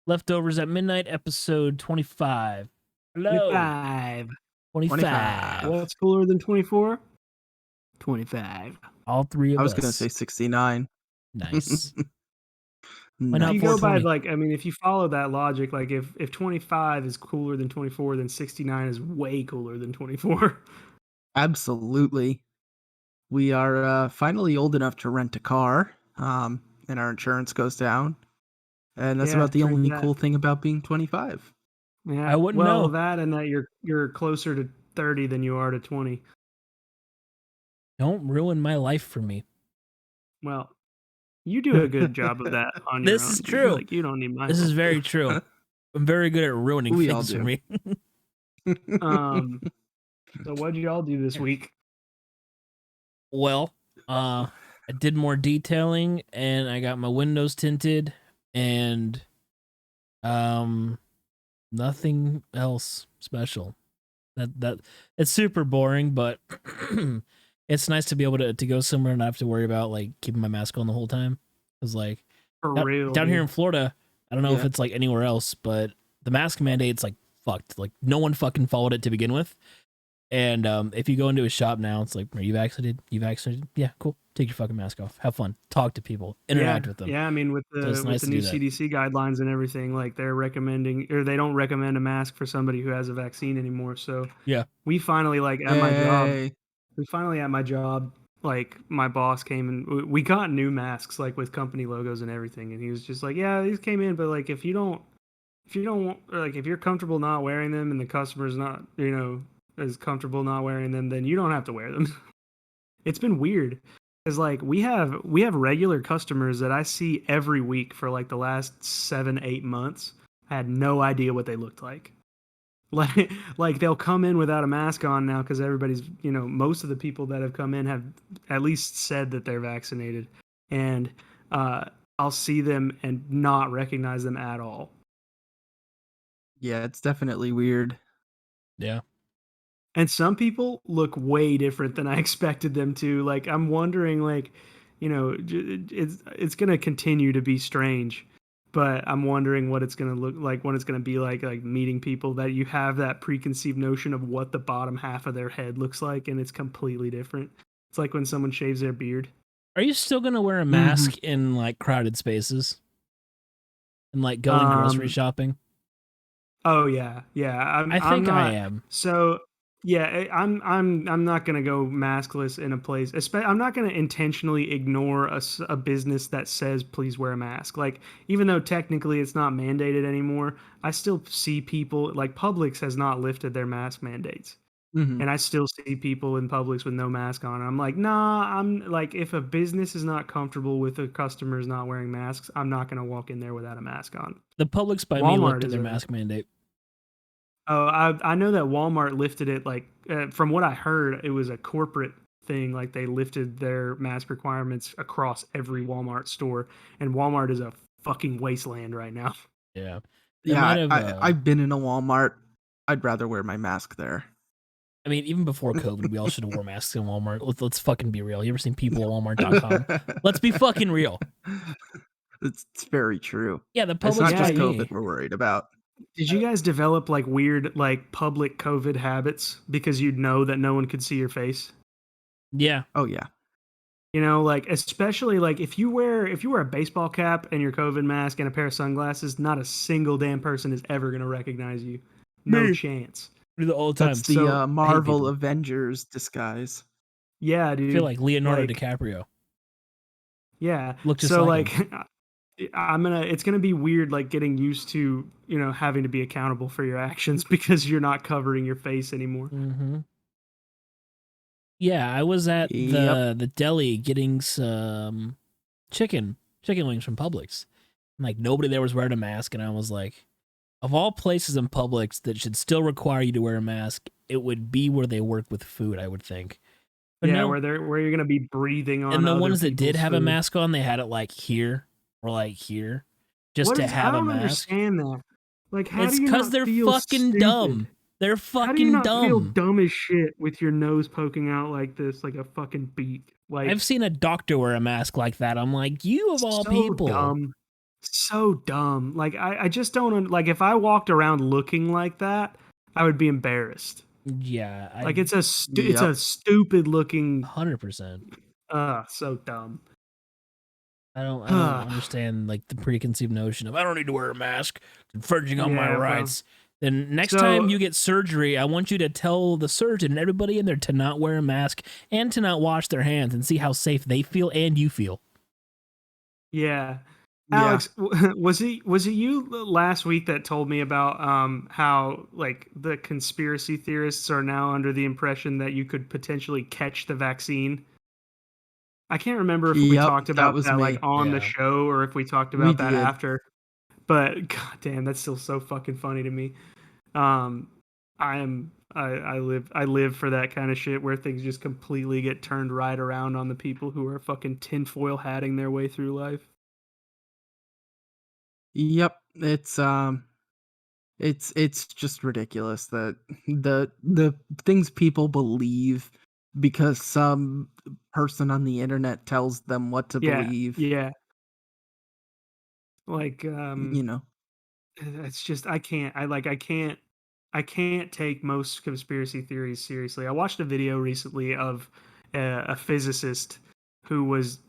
Leftovers at Midnight, episode 25. Hello. 25. 25. What's cooler than 24? 25. All three of us. I was going to say 69. Nice. Why not if you go by 420? if you follow that logic, like if 25 is cooler than 24, then 69 is way cooler than 24. Absolutely. We are finally old enough to rent a car, and our insurance goes down. And that's about the only cool thing about being 25. Yeah, I wouldn't know. That and that you're closer to 30 than you are to 20. Don't ruin my life for me. Well, you do a good job of that on your own. This is true. Like, you don't need my This is very true. I'm very good at ruining things for me. So what did y'all do this week? Well, I did more detailing and I got my windows tinted and nothing else special. That it's super boring, but it's nice to be able to go somewhere and not have to worry about like keeping my mask on the whole time. Cause like down here in Florida, I don't know if it's like anywhere else, but the mask mandate's like fucked. Like no one fucking followed it to begin with. And if you go into a shop now, it's like, are you vaccinated? You vaccinated? Yeah, cool. Take your fucking mask off. Have fun. Talk to people. Interact with them. Yeah, I mean, with the new CDC guidelines and everything, like they're recommending, or they don't recommend a mask for somebody who has a vaccine anymore. So yeah, we finally at my job, like my boss came and we got new masks, like with company logos and everything, and he was just like, yeah, these came in, but like if you don't, or like if you're comfortable not wearing them and the customer's not, is comfortable not wearing them, then you don't have to wear them. It's been weird because like we have regular customers that I see every week for like the last 7-8 months. I had no idea what they looked like. Like they'll come in without a mask on now because everybody's, most of the people that have come in have at least said that they're vaccinated, and I'll see them and not recognize them at all. Yeah, it's definitely weird. Yeah. And some people look way different than I expected them to. Like, I'm wondering, like, it's going to continue to be strange, but I'm wondering what it's going to look like, what it's going to be like meeting people that you have that preconceived notion of what the bottom half of their head looks like, and it's completely different. It's like when someone shaves their beard. Are you still going to wear a mask in, like, crowded spaces? And, like, going grocery shopping? Oh, yeah. Yeah. I am. So... yeah, I'm not gonna go maskless in a place. I'm not gonna intentionally ignore a business that says please wear a mask. Like, even though technically it's not mandated anymore, I still see people like Publix has not lifted their mask mandates, and I still see people in Publix with no mask on. I'm like, nah. I'm like, if a business is not comfortable with the customers not wearing masks, I'm not gonna walk in there without a mask on. The Publix by me lifted their mask mandate. Oh, I know that Walmart lifted it, like, from what I heard, it was a corporate thing. Like, they lifted their mask requirements across every Walmart store, and Walmart is a fucking wasteland right now. Yeah. I've been in a Walmart. I'd rather wear my mask there. I mean, even before COVID, we all should have worn masks in Walmart. Let's fucking be real. You ever seen people at Walmart.com? Let's be fucking real. It's very true. Yeah, the Publix. It's not just COVID we're worried about. Did you guys develop like weird like public COVID habits because you'd know that no one could see your face? Yeah. Oh yeah. Like especially like if you wear a baseball cap and your COVID mask and a pair of sunglasses, not a single damn person is ever gonna recognize you. No chance. Do the old time. That's the Marvel Avengers disguise. Yeah, dude. I feel like Leonardo DiCaprio. Yeah. Look just like him. It's gonna be weird, like getting used to, having to be accountable for your actions because you're not covering your face anymore. Mm-hmm. Yeah, I was at the deli getting some chicken wings from Publix. And, like, nobody there was wearing a mask, and I was like, of all places in Publix that should still require you to wear a mask, it would be where they work with food, I would think. But yeah, where you're gonna be breathing on. And the ones that did have a mask on, they had it like here. Or like here, just to have a mask. I don't understand that. Like, how it's do you because they're fucking dumb. They're fucking dumb. How do you not feel dumb as shit with your nose poking out like this, like a fucking beak? Like, I've seen a doctor wear a mask like that. I'm like, you of all people. Dumb. so dumb. Like I just don't like if I walked around looking like that, I would be embarrassed. Yeah, Like it's Yep. a stupid looking 100%. so dumb. I don't understand like the preconceived notion of I don't need to wear a mask, infringing on my Yeah, bro. rights. Then next time So you get surgery, I want you to tell the surgeon and everybody in there to not wear a mask and to not wash their hands and see how safe they feel and you feel. yeah. Yeah. Alex, was it you last week that told me about how like the conspiracy theorists are now under the impression that you could potentially catch the vaccine? I can't remember if we Yep, talked that about was that like me. on the Yeah. show or if we talked We about that did. after. But god damn, that's still so fucking funny to me. Um I live for that kind of shit where things just completely get turned right around on the people who are fucking tinfoil hatting their way through life. Yep, it's just ridiculous that the things people believe because some person on the internet tells them what to Yeah, believe, yeah. Like you know. it's just I can't take most conspiracy theories seriously. I watched a video recently of a physicist who was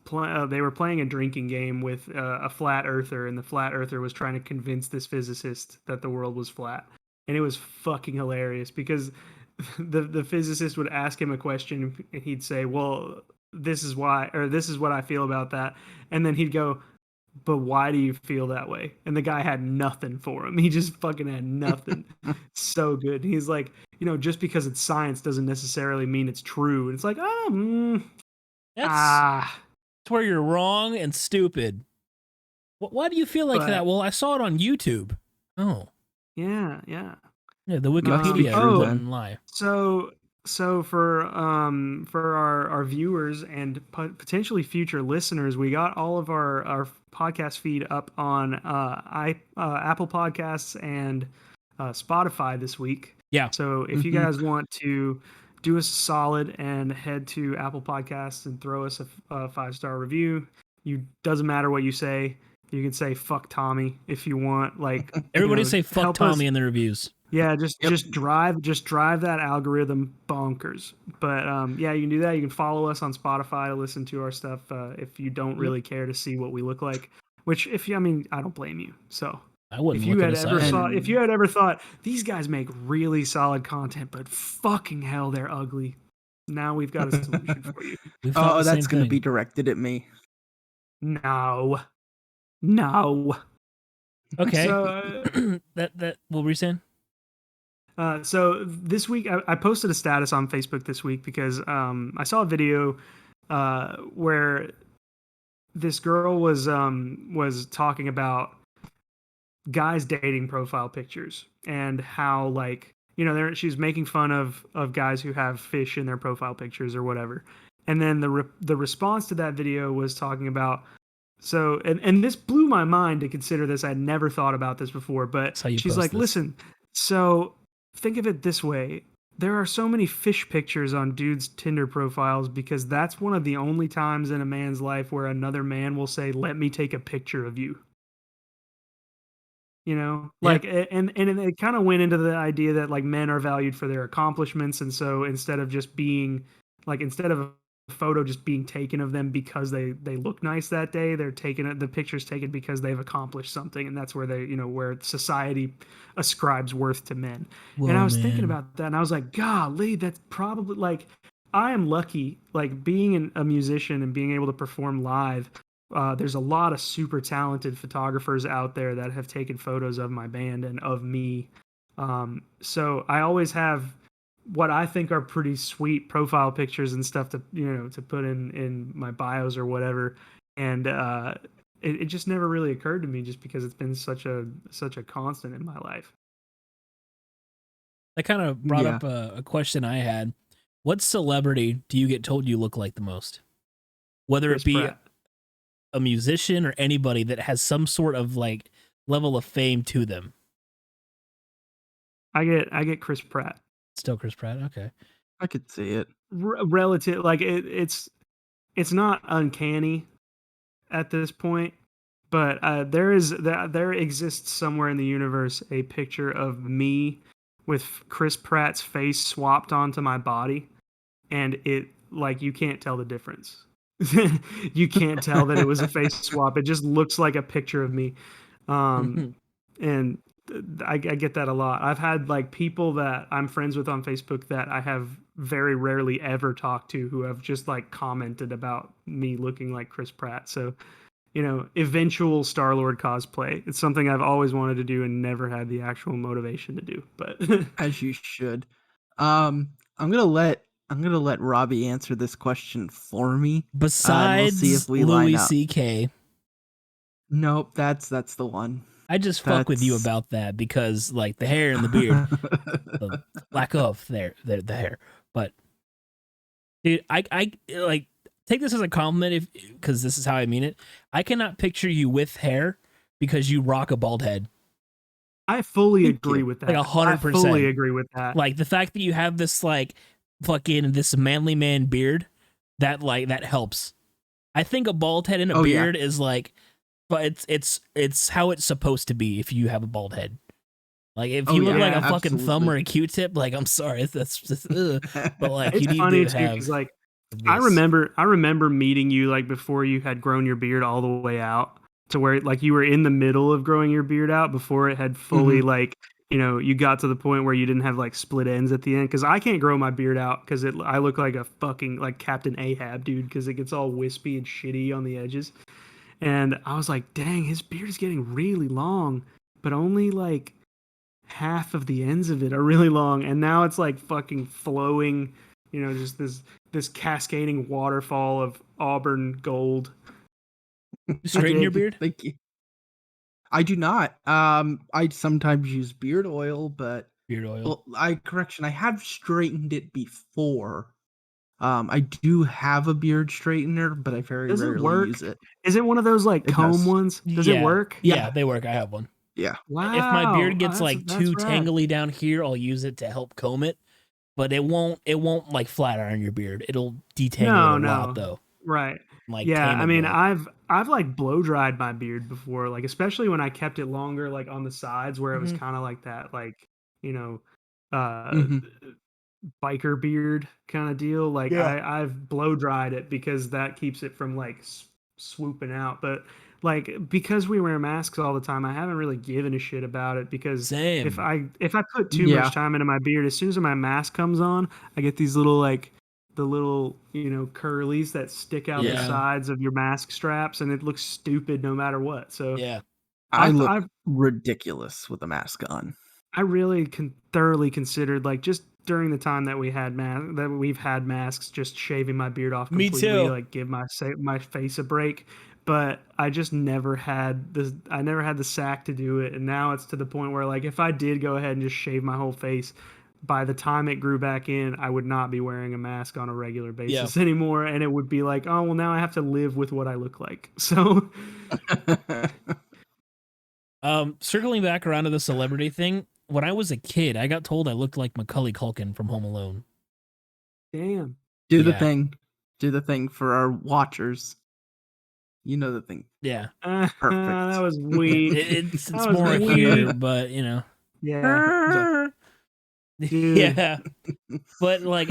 they were playing a drinking game with a flat earther, and the flat earther was trying to convince this physicist that the world was flat, and it was fucking hilarious because the physicist would ask him a question and he'd say, "Well, this is why," or "This is what I feel about that," and then he'd go, "But why do you feel that way?" And the guy had nothing for him. He just fucking had nothing. So good. He's like, just because it's science doesn't necessarily mean it's true. And it's like, That's ah, where you're wrong and stupid. Why do you feel like that? but Well, I saw it on YouTube. Oh, yeah, yeah. yeah, the Must be Wikipedia true then. wouldn't lie. So for our viewers and potentially future listeners, we got all of our podcast feed up on Apple Podcasts and Spotify this week. Yeah. So if you Mhm. guys want to do us a solid and head to Apple Podcasts and throw us a 5-star review, you doesn't matter what you say. You can say "fuck Tommy" if you want. Like, Everybody say fuck help us. Tommy in the reviews. Yeah, just Yep. just drive that algorithm bonkers. But yeah, you can do that. You can follow us on Spotify to listen to our stuff if you don't Yep. really care to see what we look like. Which, I mean, I don't blame you. So I wouldn't look at us if you had ever thought these guys make really solid content, but fucking hell, they're ugly. Now we've got a solution for you. We've thought Oh, the that's same gonna thing. be directed at me. No, no. Okay. So that what were you saying? So this week I posted a status on Facebook this week because I saw a video where this girl was talking about guys dating profile pictures and how like she's making fun of guys who have fish in their profile pictures or whatever, and then the response to that video was talking about and this blew my mind to consider this. I'd never thought about this before, but That's how you she's post like, this. listen, so think of it this way. There are so many fish pictures on dudes' Tinder profiles because that's one of the only times in a man's life where another man will say, "Let me take a picture of you." Yeah. And it kind of went into the idea that like men are valued for their accomplishments, and so instead of just being like instead of a photo just being taken of them because they look nice that day, they're taking the pictures taken because they've accomplished something, and that's where where society ascribes worth to men. Whoa, And I was thinking man. about that, and I was like, golly, that's probably like I am lucky, like being a musician and being able to perform live. There's a lot of super talented photographers out there that have taken photos of my band and of me. So I always have what I think are pretty sweet profile pictures and stuff to to put in my bios or whatever. And it just never really occurred to me just because it's been such a constant in my life. That kind of brought Yeah. up a question I had. What celebrity do you get told you look like the most? Whether Chris it be Pratt. a musician or anybody that has some sort of like level of fame to them. I get Chris Pratt. Still Chris Pratt. Okay. I could see it. Relative, like it's not uncanny at this point, But there exists somewhere in the universe a picture of me with Chris Pratt's face swapped onto my body, and it like you can't tell the difference. You can't tell that it was a face swap. It just looks like a picture of me. And I get that a lot. I've had like people that I'm friends with on Facebook that I have very rarely ever talked to who have just like commented about me looking like Chris Pratt. So, eventual Star-Lord cosplay. It's something I've always wanted to do and never had the actual motivation to do. But as you should. I'm gonna let Robbie answer this question for me. And we'll see if Besides we line Louis up. C.K., Nope, that's the one. I just fuck with you about that because like the hair and the beard, the lack of the hair. But dude, I like take this as a compliment because this is how I mean it. I cannot picture you with hair because you rock a bald head. I fully agree with that. Like 100%. I fully agree with that. Like the fact that you have this like fucking this manly man beard, that helps. I think a bald head and a beard is like, but it's how it's supposed to be if you have a bald head. Like if you look like a fucking thumb or a Q-tip, like I'm sorry, that's just but like it's you need funny to too, have. because like this. I remember meeting you like before you had grown your beard all the way out to where like you were in the middle of growing your beard out before it had fully like you got to the point where you didn't have like split ends at the end. Because I can't grow my beard out because I look like a fucking like Captain Ahab dude because it gets all wispy and shitty on the edges. And I was like, dang, his beard is getting really long, but only like half of the ends of it are really long. And now it's like fucking flowing, just this cascading waterfall of auburn gold. Straighten your beard? Thank you. I do not. I sometimes use beard oil, but beard oil. Well, I have straightened it before. I do have a beard straightener, but I very rarely use it. Is it one of those like comb ones? Does it work? Yeah, they work. I have one. Yeah. Wow. If my beard gets like too rad. tangly down here, I'll use it to help comb it. But it won't like flat iron your beard. It'll detangle it a lot though. Right. Like yeah, I mean, more. I've like blow dried my beard before, like especially when I kept it longer, like on the sides where it was kind of like that, like biker beard kind of deal. Like I've blow dried it because that keeps it from like swooping out. But like because we wear masks all the time, I haven't really given a shit about it because if I put too much time into my beard, as soon as my mask comes on, I get these little like the little curlies that stick out the sides of your mask straps, and it looks stupid no matter what. So I look ridiculous with a mask on. I really thoroughly considered, like, just during the time that we've had masks, just shaving my beard off completely. Me too. Like give my face a break. But I just never had the sack to do it, and now it's to the point where like if I did go ahead and just shave my whole face, by the time it grew back in, I would not be wearing a mask on a regular basis anymore, and it would be like, oh well, now I have to live with what I look like. So, circling back around to the celebrity thing, when I was a kid, I got told I looked like Macaulay Culkin from Home Alone. Damn. Do the thing. Do the thing for our watchers. You know the thing. Yeah. Perfect. That was weak. It's more here, but Yeah. Yeah. But like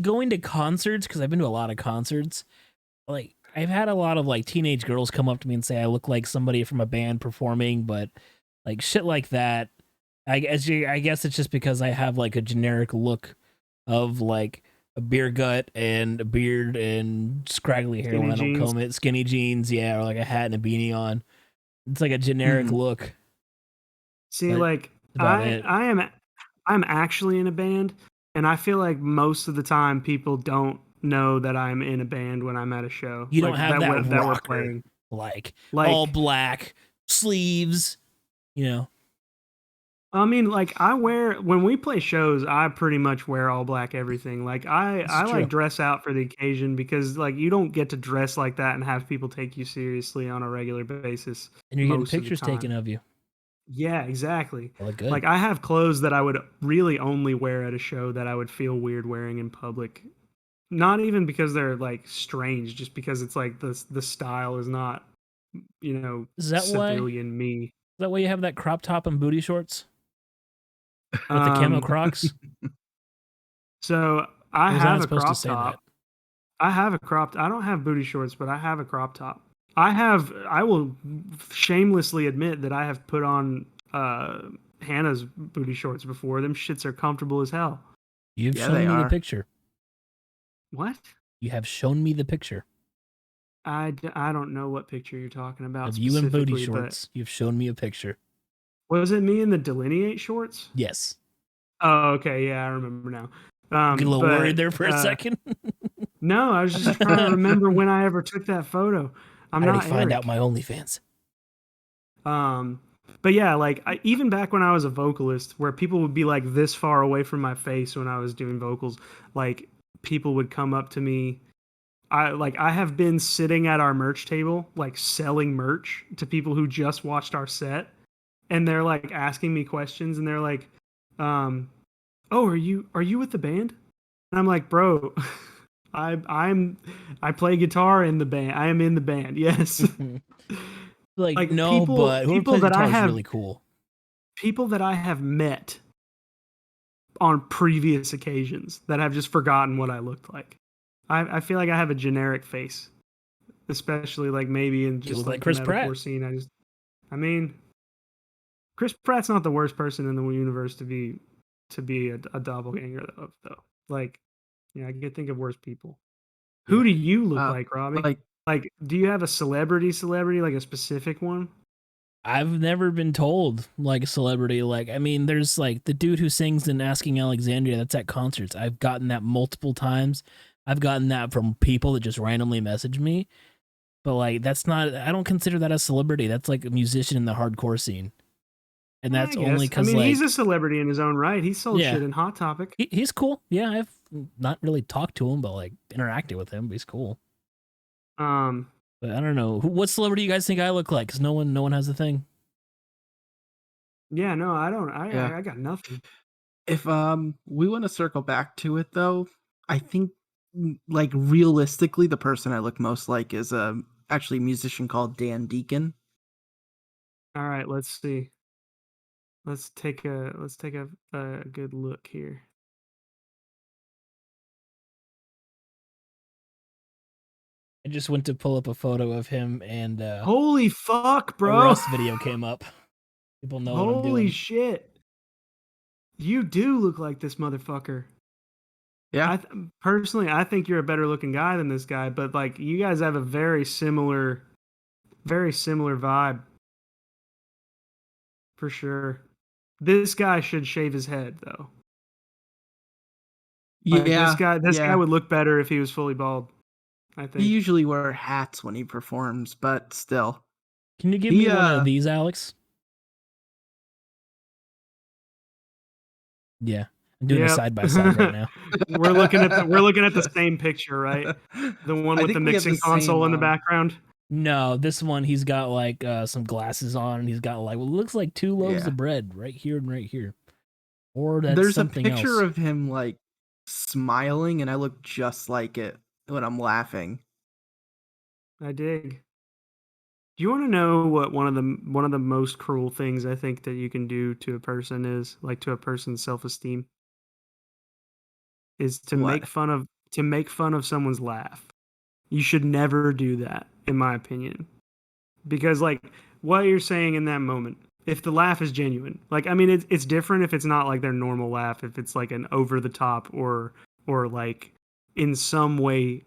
going to concerts, because I've been to a lot of concerts, like I've had a lot of like teenage girls come up to me and say I look like somebody from a band performing, but like shit like that. I guess it's just because I have like a generic look of like a beer gut and a beard and scraggly hair when I don't comb it, skinny jeans, or like a hat and a beanie on. It's like a generic look. See, like I'm actually in a band, and I feel like most of the time people don't know that I'm in a band when I'm at a show. You don't like, have that we're rocker, playing. like all black sleeves, I mean, like when we play shows, I pretty much wear all black everything. Like I like dress out for the occasion because like you don't get to dress like that and have people take you seriously on a regular basis. And you're getting pictures taken of you. Yeah, exactly. Well, good. Like I have clothes that I would really only wear at a show that I would feel weird wearing in public. Not even because they're like strange, just because it's like the style is not Is that civilian me. Is that why you have that crop top and booty shorts with the camo Crocs? So I Was I have not a supposed to crop say top. that? I don't have booty shorts, but I have a crop top. I will shamelessly admit that I have put on Hannah's booty shorts before. Them shits are comfortable as hell. You've Yeah, shown they me the are. picture. What? You have shown me the picture I don't know what picture you're talking about of you in booty specifically, but shorts. You've shown me a picture. was it me in the delineate shorts? Yes. Oh, okay, yeah, I remember now. You get a little worried there for a second. No, I was just trying to remember when I ever took that photo. I'm How did not he find Eric. out my OnlyFans? But yeah, like even back when I was a vocalist, where people would be like this far away from my face when I was doing vocals, like people would come up to me. I have been sitting at our merch table, like selling merch to people who just watched our set, and they're like asking me questions, and they're like, "Oh, are you with the band?" And I'm like, "Bro, I play guitar in the band. I am in the band. Yes." Like no, but whoever people plays that guitar I is have really cool. people that I have met on previous occasions that have just forgotten what I looked like. I feel like I have a generic face, especially like maybe in You just look like like the Chris metalcore Pratt. scene. I mean, Chris Pratt's not the worst person in the universe to be a doppelganger though. Like, yeah, I can think of worse people. Who do you look like, Robbie? Like, do you have a celebrity, like a specific one? I've never been told like a celebrity. Like, I mean, there's like the dude who sings in Asking Alexandria that's at concerts. I've gotten that multiple times. I've gotten that from people that just randomly message me. But like, that's not, I don't consider that a celebrity. That's like a musician in the hardcore scene. And that's only because like, he's a celebrity in his own right. He sold yeah, shit in Hot Topic. he's cool. Yeah, I've not really talked to him, but like interacted with him. But he's cool. But I don't know what celebrity you guys think I look like, because no one has a thing. Yeah, no, I don't. Yeah. I got nothing. If we want to circle back to it though, I think like realistically the person I look most like is actually a musician called Dan Deacon. All right, let's see. Let's take a good look here. I just went to pull up a photo of him, and Holy fuck, a bro! Rust video came up. People know what I'm doing. Holy shit! You do look like this motherfucker. Yeah. Personally, I think you're a better looking guy than this guy, but like you guys have a very similar vibe. For sure. This guy should shave his head though. Like, Yeah. This guy would look better if he was fully bald, I think. He usually wears hats when he performs, but still. Can you give me one of these, Alex? Yeah. I'm doing a side by side right now. we're looking at the same picture, right? The one with the mixing console in the background. No, this one he's got like some glasses on, and he's got like what looks like 2 loaves of bread right here and right here. Or that's there's something a picture else. of him like smiling, and I look just like it when I'm laughing. I dig. Do you want to know what one of the most cruel things I think that you can do to a person is, like to a person's self-esteem, is to make fun of someone's laugh. You should never do that, in my opinion. Because like what you're saying in that moment, if the laugh is genuine, like I mean it's different if it's not like their normal laugh, if it's like an over the top or like in some way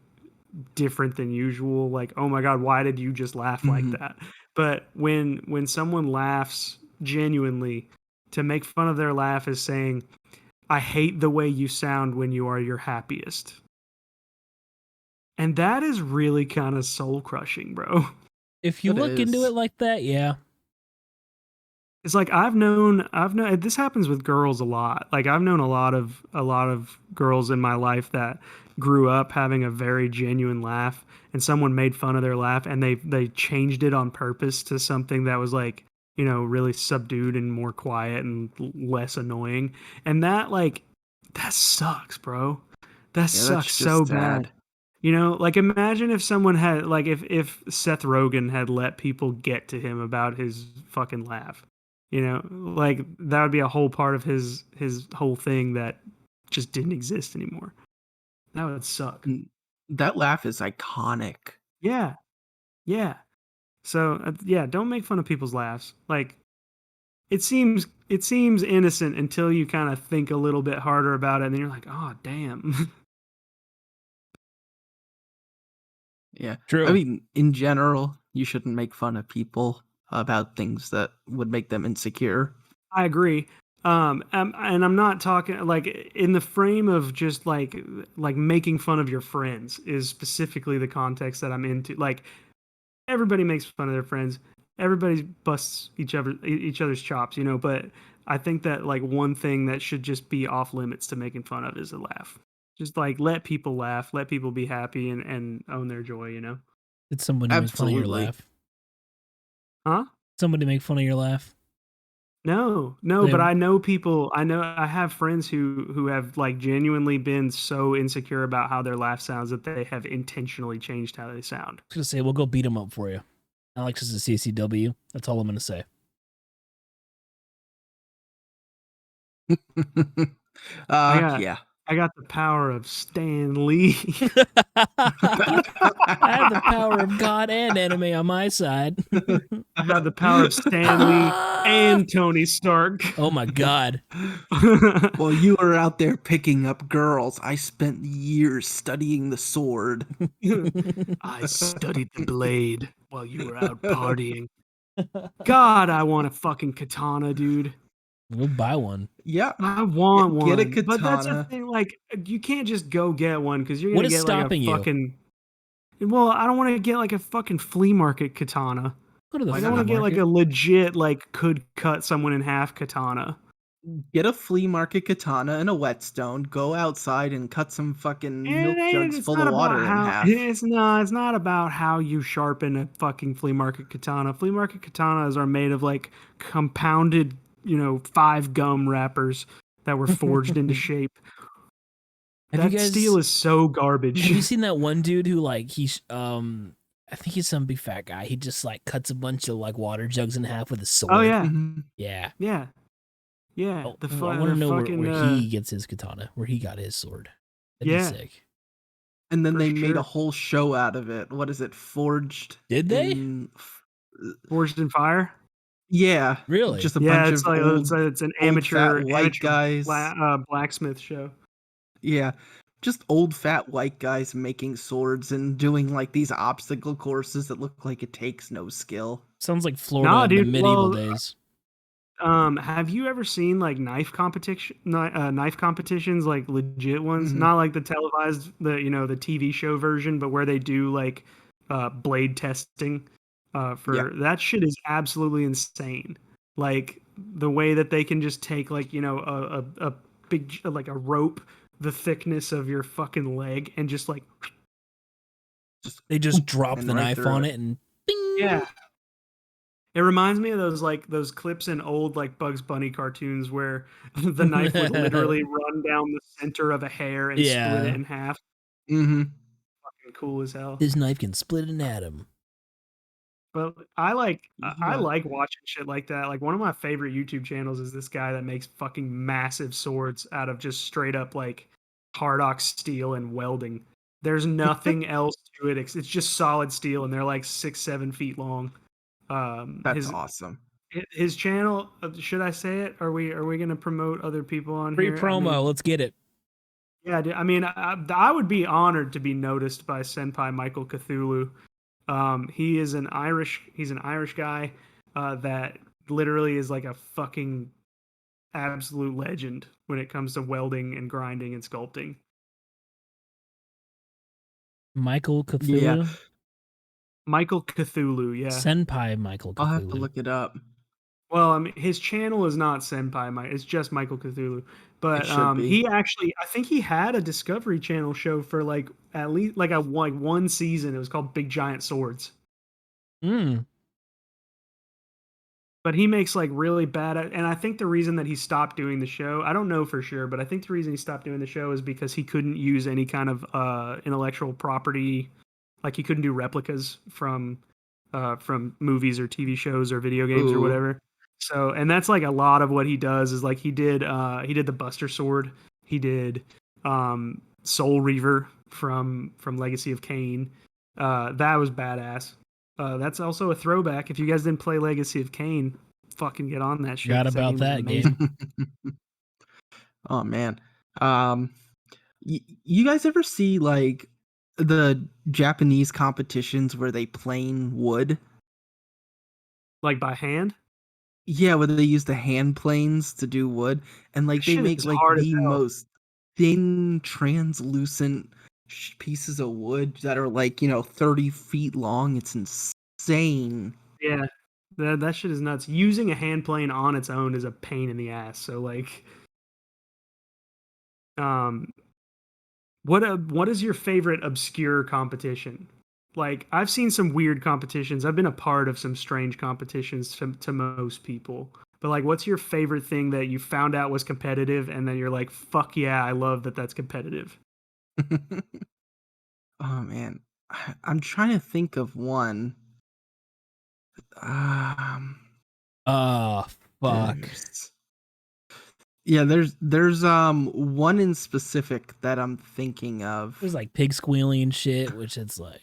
different than usual, like oh my god, why did you just laugh like that? But when someone laughs genuinely, to make fun of their laugh is saying, I hate the way you sound when you are your happiest. And that is really kind of soul crushing, bro. If you look into it like that, yeah. It's like I've known this happens with girls a lot. Like I've known a lot of girls in my life that grew up having a very genuine laugh, and someone made fun of their laugh and they changed it on purpose to something that was like, you know, really subdued and more quiet and less annoying. And that sucks, bro. That sucks so bad. You know, like imagine if someone had like if Seth Rogen had let people get to him about his fucking laugh. You know, like that would be a whole part of his whole thing that just didn't exist anymore. That would suck. That laugh is iconic. Yeah. Yeah. So yeah, don't make fun of people's laughs. Like it seems innocent until you kind of think a little bit harder about it, and then you're like, oh damn. Yeah. True. I mean, in general, you shouldn't make fun of people about things that would make them insecure. I agree. And I'm not talking like in the frame of just like making fun of your friends is specifically the context that I'm into. Like everybody makes fun of their friends. Everybody busts each other's chops, you know, but I think that like one thing that should just be off limits to making fun of is a laugh. Just like let people laugh, let people be happy and own their joy, you know. Did somebody make fun of your Absolutely. laugh? Huh? Somebody make fun of your laugh? No, They, but I know people. I have friends who have like genuinely been so insecure about how their laugh sounds that they have intentionally changed how they sound. I was gonna say we'll go beat them up for you. Alex is a CCW. That's all I'm gonna say. Yeah. I got the power of Stan Lee. I have the power of God and anime on my side. I have the power of Stan Lee and Tony Stark. Oh my god. While you were out there picking up girls, I spent years studying the sword. I studied the blade while you were out partying. God, I want a fucking katana, dude. We'll buy one. Yeah. I want Get a one, but that's the katana. thing. Like, you can't just go get one because you're What gonna is get like a stopping you? fucking. Well, I don't want to get like a fucking flea market katana. Go to the Like, flea I want to get like market. a legit, like, could cut someone in half katana. Get a flea market katana and a whetstone. Go outside and cut some fucking And milk jugs it's full not of about water in how half. it's not about how you sharpen a fucking flea market katana. Flea market katanas are made of like compounded, 5 gum wrappers that were forged into shape. Have you That steel guys is so garbage. have you seen that one dude who like he's I think he's some big fat guy. He just like cuts a bunch of like water jugs in half with a Oh sword. yeah, Mhm. Yeah. yeah, yeah. Oh, The I want to the know fucking where he gets his katana, where he got his sword. That'd be yeah, sick. And then for they made a sure. whole show out of it. What is it? Forged Did they? in Forged in fire. yeah, Really? just a Yeah, bunch it's of like it's an old fat white amateur guys. blacksmith show. Yeah. Just old fat white guys making swords and doing like these obstacle courses that look like it takes no skill. Sounds like Florida Nah, in the dude. medieval Well, days. have you ever seen like knife competitions, like legit ones? Mhm. Not like the televised, the TV show version, but where they do like blade testing. Yeah. For that shit is absolutely insane. Like the way that they can just take like a big like a rope the thickness of your fucking leg and just like Just They just drop and the right knife through on it. it and bing. yeah. It reminds me of those clips in old like Bugs Bunny cartoons where the knife would literally run down the center of a hair and split it Yeah. in half. Mhm. Fucking cool as hell. This knife can split an atom. But I Yeah. like watching shit like that. Like one of my favorite YouTube channels is this guy that makes fucking massive swords out of just straight up like hard steel and welding. There's nothing else to it. It's just solid steel, and they're like 6, 7 feet long. Um, That's his awesome. his channel. Should I say it? Are we gonna promote other people on Free here? I promo. mean, Let's get it. yeah. I mean, I would be honored to be noticed by Senpai Michael Cthulhu. He's an Irish guy that literally is like a fucking absolute legend when it comes to welding and grinding and sculpting. Michael Yeah. Cthulhu. Michael Cthulhu, yeah. Senpai Michael I'll have to Cthulhu. look it up. Well, I mean, his channel is not Senpai Mike. It's just Michael Cthulhu. It But should be. he actually, I think he had a Discovery Channel show for like at least like one season. It was called Big Giant Swords. Mm. but he makes like really bad. And I think the reason that he stopped doing the show, I don't know for sure, but I think the reason he stopped doing the show is because he couldn't use any kind of intellectual property, like he couldn't do replicas from movies or TV shows or video games or Ooh. whatever. So, and that's like a lot of what he does is like he did the Buster Sword, he did Soul Reaver from Legacy of Kain. That was badass. That's also a throwback. If you guys didn't play Legacy of Kain, fucking get on that shit. Forgot 'cause about game was that amazing. game. Oh man. You guys ever see like the Japanese competitions where they plane wood? Like by hand? Yeah, where they use the hand planes to do wood, and like That they shit make is like hard as the hell. most thin, translucent pieces of wood that are like 30 feet long. It's insane. Yeah. That shit is nuts. Using a hand plane on its own is a pain in the ass. So like um what is your favorite obscure competition? Like I've seen some weird competitions. I've been a part of some strange competitions to most people. But like what's your favorite thing that you found out was competitive and then you're like, "Fuck yeah, I love that that's competitive." Oh man, I'm trying to think of one. Um, Oh fuck. there's yeah, there's one in specific that I'm thinking There's of. like pig squealing and shit, which it's like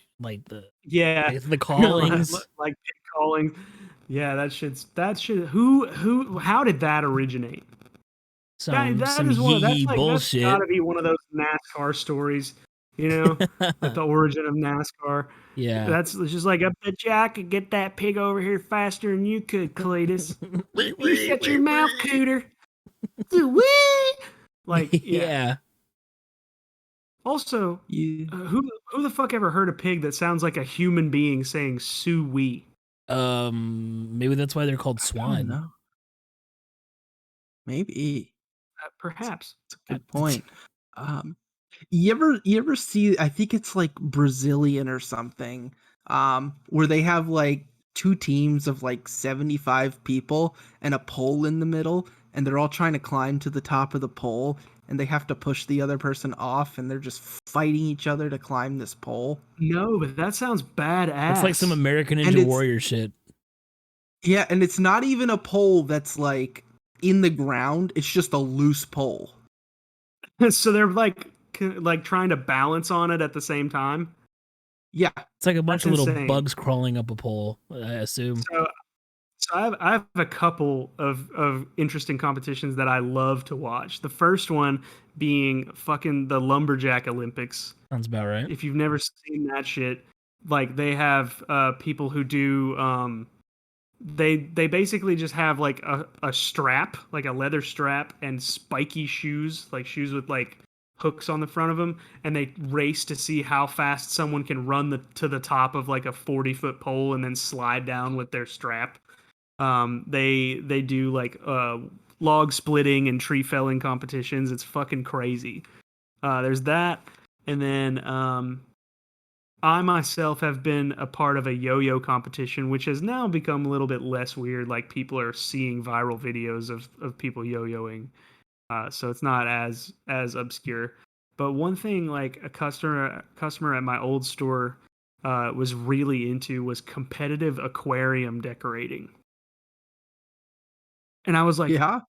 Yeah. the callings. Like pig calling. Yeah, that shit who how did that originate? That Some is one. That's yee like that's got bullshit. to be one of those NASCAR stories, you know, like the origin of NASCAR. Yeah. That's it's just like, I bet you I could get that pig over here faster than you could, Cletus. You shut your mouth, Cooter. Wee! Like, yeah. Yeah. Also, Yeah, who the fuck ever heard a pig that sounds like a human being saying "sue wee"? Maybe that's why they're called I don't swine. know. Maybe Perhaps. it's a good point. Um, you ever see? I think it's like Brazilian or something. Where they have like two teams of like 75 people and a pole in the middle, and they're all trying to climb to the top of the pole, and they have to push the other person off, and they're just fighting each other to climb this pole. No, but that sounds It's like some badass. American And Ninja it's Warrior shit. yeah, and it's not even a pole that's like in the ground. It's just a loose pole. So they're like trying to balance on it at the same time. Yeah, It's like a bunch That's of little insane. bugs crawling up a pole, I assume. So I have a couple of interesting competitions that I love to watch. The first one being fucking the Lumberjack Olympics. Sounds about right. If you've never seen that shit, like they have people who do they basically just have like a strap, like a leather strap and spiky shoes, like shoes with like hooks on the front of them, and they race to see how fast someone can run to the top of like a 40-foot pole and then slide down with their strap. They do like log splitting and tree felling competitions. It's fucking crazy. There's that, and then I myself have been a part of a yo-yo competition, which has now become a little bit less weird. Like people are seeing viral videos of people yo-yoing, so it's not as obscure. But one thing, like a customer at my old store was really into was competitive aquarium decorating, and I was like, yeah.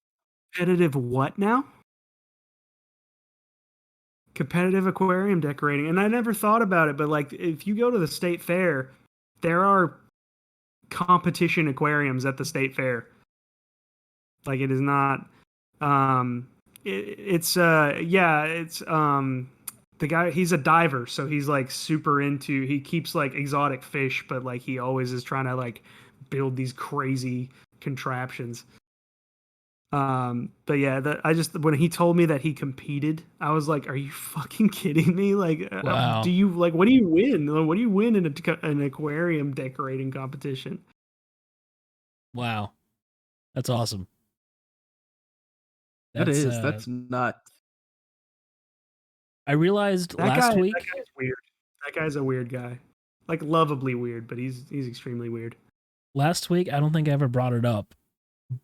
competitive what now? Competitive aquarium decorating, and I never thought about it, but like if you go to the state fair, there are competition aquariums at the state fair. Like it is not it's yeah, it's the guy, he's a diver, so he's like super into, he keeps like exotic fish, but like he always is trying to like build these crazy contraptions. But yeah, I just, when he told me that he competed, I was like, "Are you fucking kidding me? Like, do Wow. you like what do you win? Like, what do you win in an aquarium decorating competition?" Wow. That's awesome. That That's is. That's nuts. I realized That last that week guy's weird. That guy's a weird guy, like lovably weird, but he's extremely weird. I don't think I ever brought it up,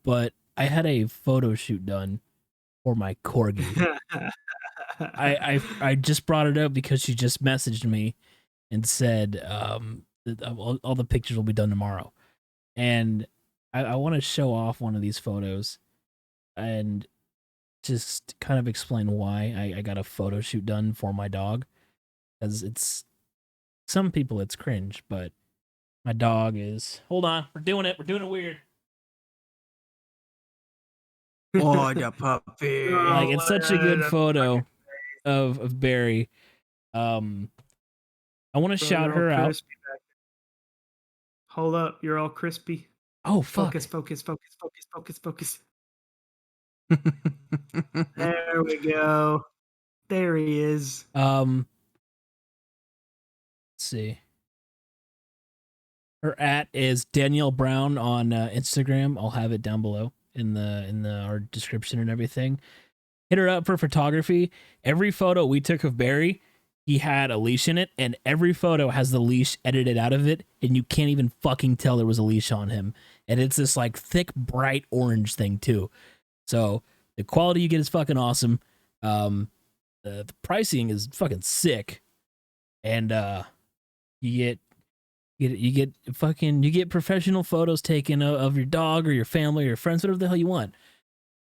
but I had a photo shoot done for my corgi. I just brought it up because she just messaged me and said that all the pictures will be done tomorrow, and I want to show off one of these photos and just kind of explain why I got a photo shoot done for my dog, because it's some people it's cringe, but my dog is. Hold on, we're doing it weird. Oh, the puppy. Like, it's such a good that's photo of Barry. I want to Bro, shout you're all her out. crispy back there. Hold up, you're all crispy. Oh fuck! Focus, focus, focus, focus, focus, focus. There we go. There he is. Let's see. Her @ is Danielle Brown on Instagram. I'll have it down below in the our description and everything. Hit her up for photography. Every photo we took of Barry, he had a leash in it, and every photo has the leash edited out of it, and you can't even fucking tell there was a leash on him. And it's this like thick, bright orange thing too. So the quality you get is fucking awesome. The pricing is fucking sick, and you get professional photos taken of your dog or your family or your friends, whatever the hell you want.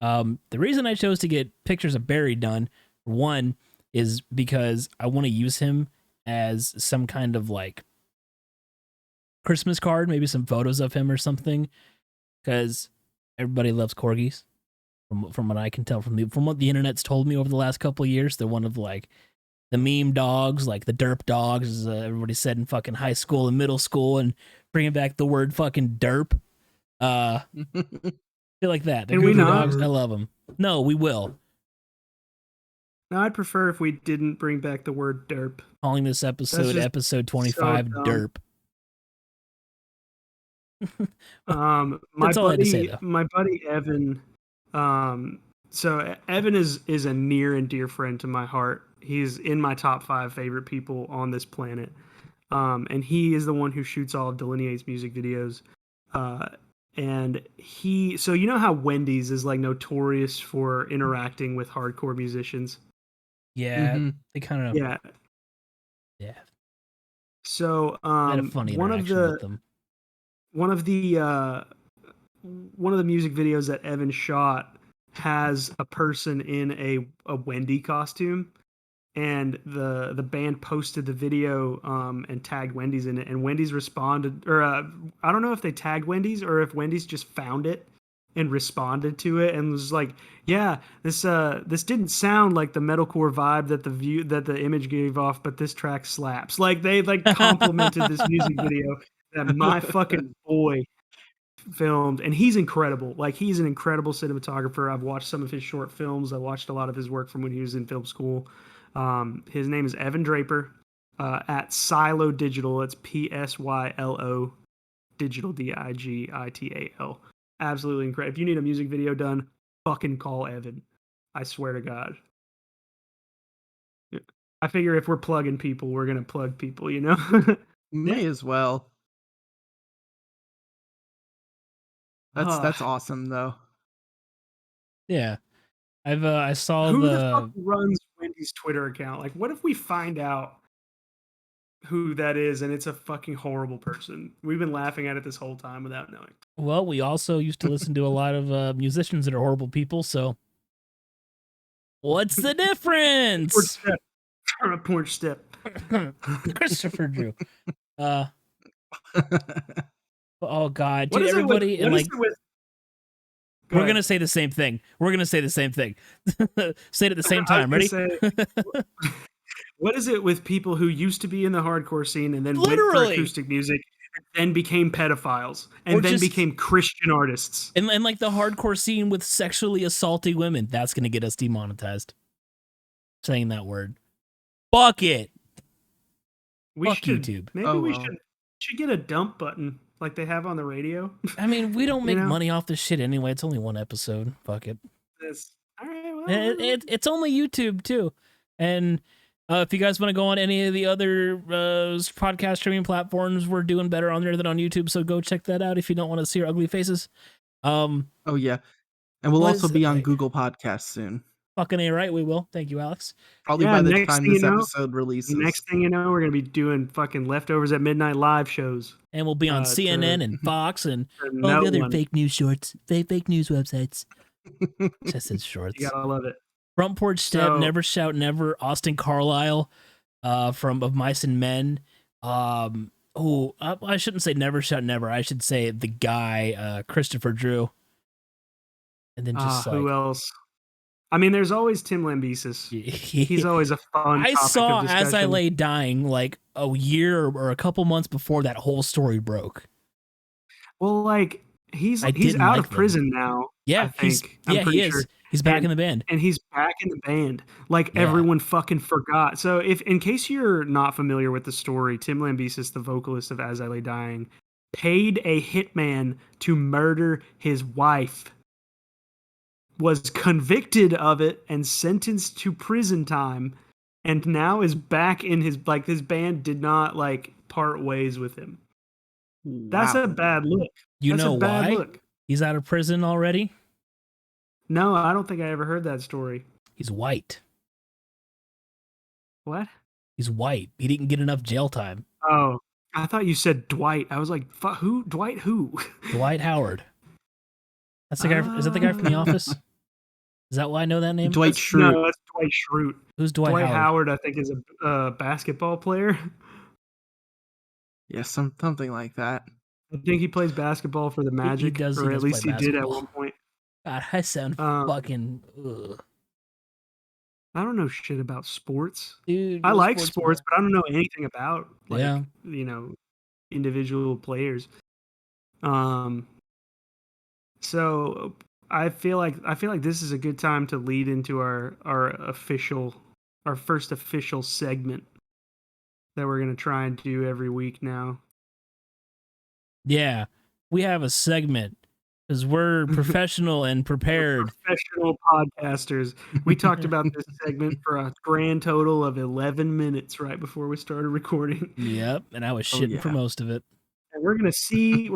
The reason I chose to get pictures of Barry done, one, is because I want to use him as some kind of like Christmas card, maybe some photos of him or something, because everybody loves corgis. From what I can tell from what the internet's told me over the last couple of years, they're one of like the meme dogs, like the derp dogs, as everybody said in fucking high school and middle school, and bringing back the word fucking derp. Feel like that. They're Can we goofy not? dogs. I love them. No, we will. Now, I'd prefer if we didn't bring back the word derp. Calling this episode just episode 25 so dumb. derp. My That's all I had to say, buddy, though. my buddy Evan. So Evan is a near and dear friend to my heart. He's in my top 5 favorite people on this planet. And he is the one who shoots all of Delineate's music videos. And so you know how Wendy's is like notorious for interacting with hardcore musicians. Yeah, they kind of. Yeah. Yeah. So I had a funny interaction with them. one of the music videos that Evan shot has a person in a Wendy costume, and the band posted the video and tagged Wendy's in it, and Wendy's responded, or I don't know if they tagged Wendy's or if Wendy's just found it and responded to it and was like, yeah, this didn't sound like the metalcore vibe that the image gave off, but this track slaps. Like, they like complimented this music video that my fucking boy filmed, and he's incredible. Like, he's an incredible cinematographer. I've watched some of his short films. I watched a lot of his work from when he was in film school. His name is Evan Draper, at Silo Digital. It's PSYLO Digital, DIGITAL. Absolutely incredible. If you need a music video done, fucking call Evan. I swear to God. I figure if we're plugging people, we're gonna plug people, you know? May as well. That's awesome though. Yeah, I saw Who the fuck runs Wendy's Twitter account? Like, what if we find out who that is and it's a fucking horrible person? We've been laughing at it this whole time without knowing. Well, we also used to listen to a lot of musicians that are horrible people, so what's the difference? Porn step. Christopher Drew. Oh God, What dude! is it Everybody with, and what like is it with, we're gonna say the same thing. We're gonna say the same thing. Say it at the same time. Ready? What is it with people who used to be in the hardcore scene and then Literally. went for acoustic music and then became pedophiles and Or then just- became Christian artists? And like the hardcore scene with sexually assaulting women, that's gonna get us demonetized. Saying that word. Fuck it. We Fuck should, YouTube. Maybe we should get a dump button like they have on the radio. I mean, we don't make know? money off this shit anyway. It's only one episode. Fuck it. All right, well, It's only YouTube too. And if you guys want to go on any of the other podcast streaming platforms, we're doing better on there than on YouTube. So go check that out if you don't want to see our ugly faces. Oh yeah, and we'll what also is be on like, Google Podcasts soon. fucking A right, we will. Thank you, Alex. Probably Yeah, by the next time thing you this know, episode releases. we're gonna be doing fucking leftovers at midnight live shows. And we'll be on CNN To and Fox and all no the other one. fake news shorts, fake news websites. Just said You shorts. gotta love it. Front Porch Step, So Never Shout Never, Austin Carlisle, from Of Mice and Men. I shouldn't say Never Shout Never. I should say the guy, Christopher Drew. And then just who like else? I mean, there's always Tim Lambesis. He's always a fun I topic of saw As I discussion. Lay Dying like a year or a couple months before that whole story broke. Well, like he's I out didn't of like them. prison now. Yeah, I think I'm he pretty is. sure. He's back And- in the band. And he's back in the band. Like Yeah. everyone fucking forgot. So if in case you're not familiar with the story, Tim Lambesis, the vocalist of As I Lay Dying, paid a hitman to murder his wife. Was convicted of it and sentenced to prison time, and now is back in his band did not like part ways with him. That's Wow. a bad look. You That's know a bad why? look. He's out of prison already? No, I don't think I ever heard that story. He's white. What? He's white. He didn't get enough jail time. Oh, I thought you said Dwight. I was like, who? Dwight who? Dwight Howard. That's the guy. Is that the guy from The Office? Is that why I know that name? Dwight Schrute. No, that's Dwight Schrute. Who's Dwight Howard? Howard, I think, is a basketball player. Yeah, something like that. I think he plays basketball for the Magic, does- he or at does least play he did at basketball. one point. God, I sound fucking. Ugh. I don't know shit about sports. Dude, I go like sports, man. but I don't know anything about Yeah. individual players. So I feel like this is a good time to lead into our first official segment that we're gonna try and do every week now. Yeah, we have a segment because we're professional and prepared. Professional podcasters. We talked about this segment for a grand total of 11 minutes right before we started recording. Yep, and I was Oh, shitting for yeah. most of it. And we're gonna see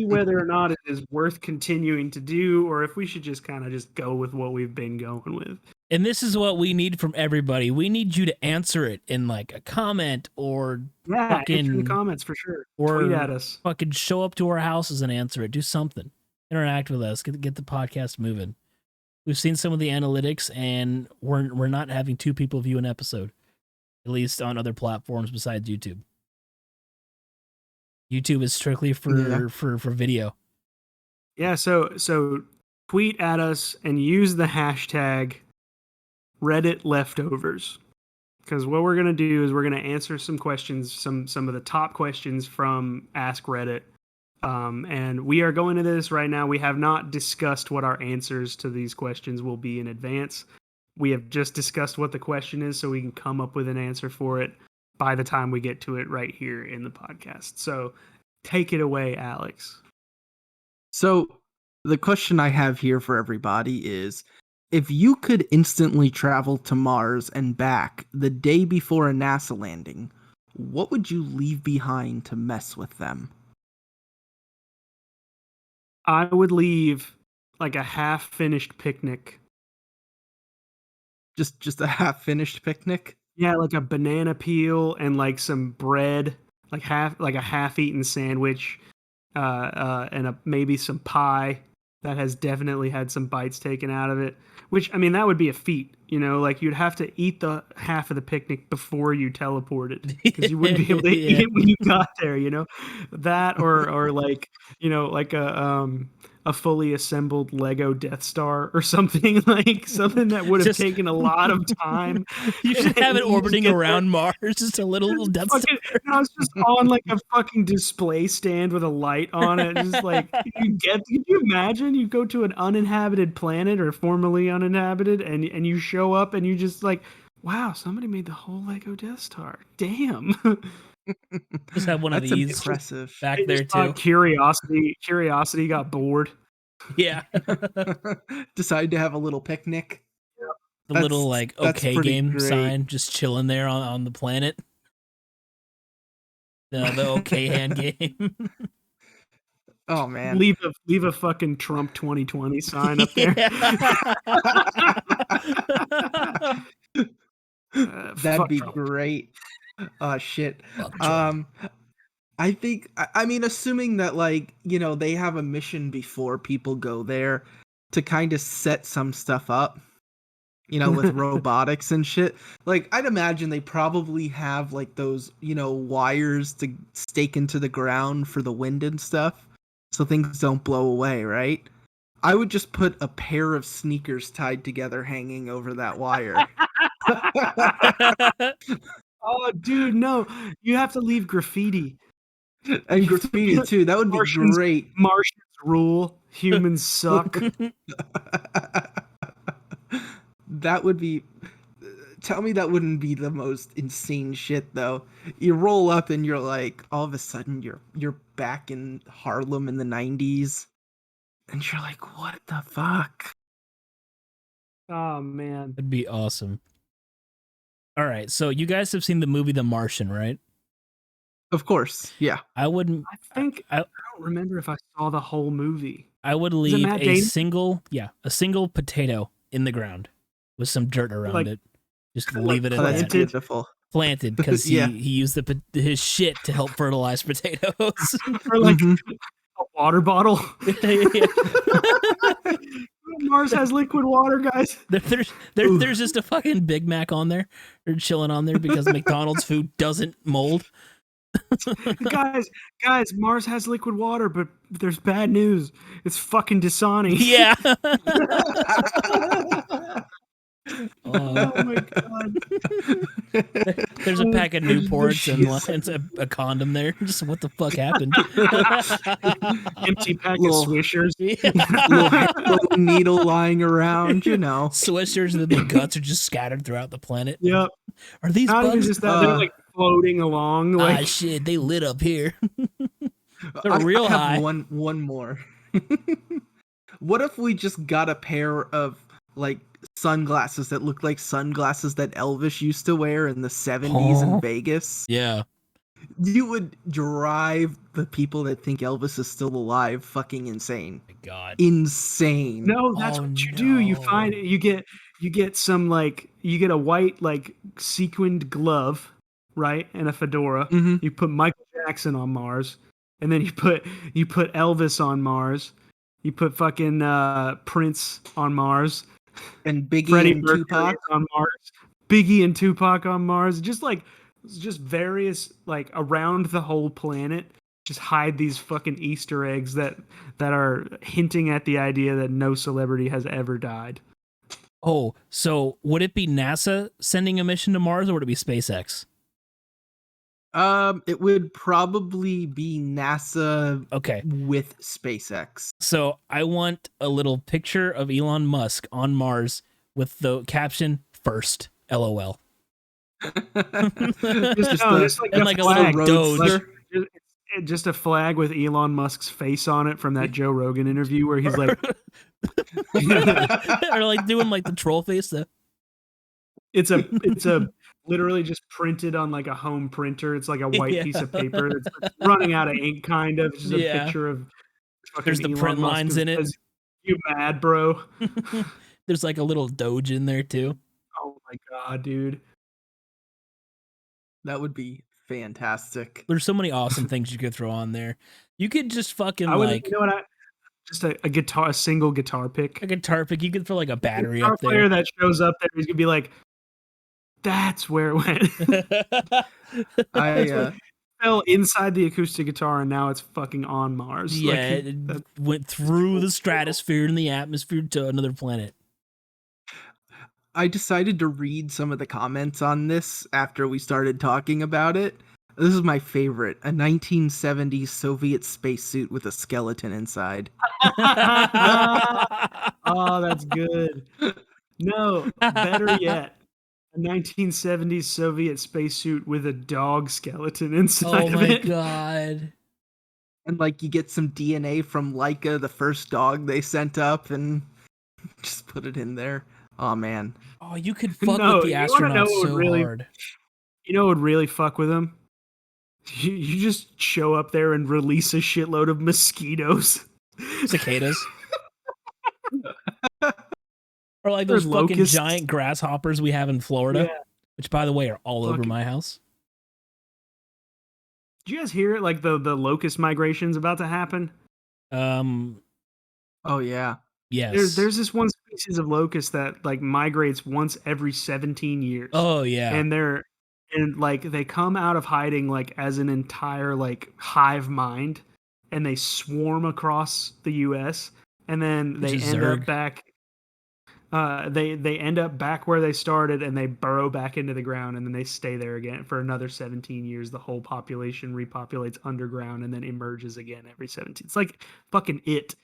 whether or not it is worth continuing to do, or if we should just kind of just go with what we've been going with. And this is what we need from everybody. We need you to answer it in like a comment or Yeah, answer in the fucking comments for sure. or Tweet at us. fucking show up to our houses and answer it. Do something. Interact with us. Get the podcast moving. We've seen some of the analytics, and we're not having 2 people view an episode, at least on other platforms besides YouTube. YouTube is strictly for video. Yeah, so tweet at us and use the hashtag Reddit leftovers. Because what we're gonna do is we're gonna answer some questions, some of the top questions from Ask Reddit. And we are going to this right now. We have not discussed what our answers to these questions will be in advance. We have just discussed what the question is so we can come up with an answer for it by the time we get to it right here in the podcast. So take it away, Alex. So the question I have here for everybody is, if you could instantly travel to Mars and back the day before a NASA landing, what would you leave behind to mess with them? I would leave like a half-finished picnic. Just a half-finished picnic? Yeah, like a banana peel and like some bread, like a half-eaten sandwich, and maybe some pie that has definitely had some bites taken out of it. Which, I mean, that would be a feat, like you'd have to eat the half of the picnic before you teleported, because you wouldn't be able to eat it when you got there, that or like, like a fully assembled Lego Death Star or something, like something that would have taken a lot of time. You should have it You just orbiting get around Mars, just a little Death Star. No, it's just on like a fucking display stand with a light on it. Just like can you imagine? You go to an uninhabited planet or formerly uninhabited, and you show up and you just like, wow, somebody made the whole Lego Death Star. Damn. Just have one of That's these impressive. back They there just thought too. Curiosity got bored. Yeah. Decide to have a little picnic. The little like that's okay pretty game great. sign just chilling there on the planet. The okay hand game. Oh man. Leave a fucking Trump 2020 sign up there. That'd Fuck be Trump. great. Oh shit. Fuck Trump. I think I mean assuming that like, you know, they have a mission before people go there to kind of set some stuff up, you know, with robotics and shit. Like I'd imagine they probably have like those, you know, wires to stake into the ground for the wind and stuff so things don't blow away, right? I would just put a pair of sneakers tied together hanging over that wire. Oh, dude, no! You have to leave graffiti. And graffiti too. That would be great. Martians rule. Humans suck. That would be. Tell me that wouldn't be the most insane shit though. You roll up and you're like, all of a sudden you're back in Harlem in the 90s, and you're like, what the fuck? Oh man, That'd be awesome. All right, so you guys have seen the movie The Martian, right? Of course, yeah. I wouldn't. I think I don't remember if I saw the whole movie. I would it leave Matt a Damon? single potato in the ground with some dirt around Like- it. Just like leave it in Oh, that's that. beautiful. Planted because Yeah. he used his shit to help fertilize potatoes. Or like Mhm. a water bottle. Yeah. Mars has liquid water, guys. There's just a fucking Big Mac on there. They're chilling on there because McDonald's food doesn't mold. guys, Mars has liquid water, but there's bad news. It's fucking Dasani. Yeah. Oh my god. There's a pack of Newports and Jeez. a condom there. Just what the fuck happened? Empty pack Little- of Swishers. little needle lying around, you know. Swishers and the guts are just scattered throughout the planet. Yep. Are these Not even bugs? just that, they're like floating along. Like Ah, shit, they lit up here. They're I real have high. one more. What if we just got a pair of like sunglasses that look like sunglasses that Elvis used to wear in the 70s Oh. in Vegas? Yeah. You would drive the people that think Elvis is still alive fucking insane. My God. Insane. no, that's Oh, what you do. You no. find you get some like you get a white like sequined glove, right, and a fedora. Mhm. You put Michael Jackson on Mars, and then you put Elvis on Mars. You put fucking Prince on Mars. And Biggie Freddie and Mercury Tupac. on Mars. Biggie and Tupac on Mars. Just various like around the whole planet. Just hide these fucking Easter eggs that are hinting at the idea that no celebrity has ever died. Oh, so would it be NASA sending a mission to Mars or would it be SpaceX? It would probably be NASA Okay. with SpaceX. So I want a little picture of Elon Musk on Mars with the caption "First, LOL." Just like And a like a flag. little Doge. Just a flag with Elon Musk's face on it from that Joe Rogan interview where he's like, or like doing like the troll face. it's a literally just printed on like a home printer. It's like a white Yeah. piece of paper that's running out of ink, kind of. It's just Yeah. a picture of. There's the fucking print Elon Musk lines in it. says, "You mad, bro?" There's like a little Doge in there too. Oh my god, dude. That would be fantastic. There's so many awesome things you could throw on there. You could just fucking I would, like you know what? Just a guitar, a single guitar pick. a guitar pick. You could throw like a battery guitar up player there. that shows up there, he's gonna be like, "That's where it went." I Fell inside the acoustic guitar, and now it's fucking on Mars. Yeah, Like, it went through the stratosphere and the atmosphere to another planet. I decided to read some of the comments on this after we started talking about it. This is my favorite. A 1970s Soviet spacesuit with a skeleton inside. oh, that's good. No, better yet, a 1970s Soviet spacesuit with a dog skeleton inside Oh of my it. god. And like you get some DNA from Laika, the first dog they sent up, and just put it in there. Oh man. Oh, you could fuck No, with the you wanna know astronauts what would so really- hard. You know what would really fuck with him? You just show up there and release a shitload of mosquitoes. Cicadas. Or like Or those fucking locusts. giant grasshoppers we have in Florida, Yeah. which by the way are all over Fucking- my house. Did you guys hear it? Like the locust migration's about to happen. Oh yeah. Yes. There's this one species of locust that like migrates once every 17 years. Oh yeah. And like they come out of hiding like as an entire like hive mind, and they swarm across the US, and then they end up back they end up back where they started, and they burrow back into the ground, and then they stay there again for another 17 years. The whole population repopulates underground and then emerges again every 17. It's like fucking It,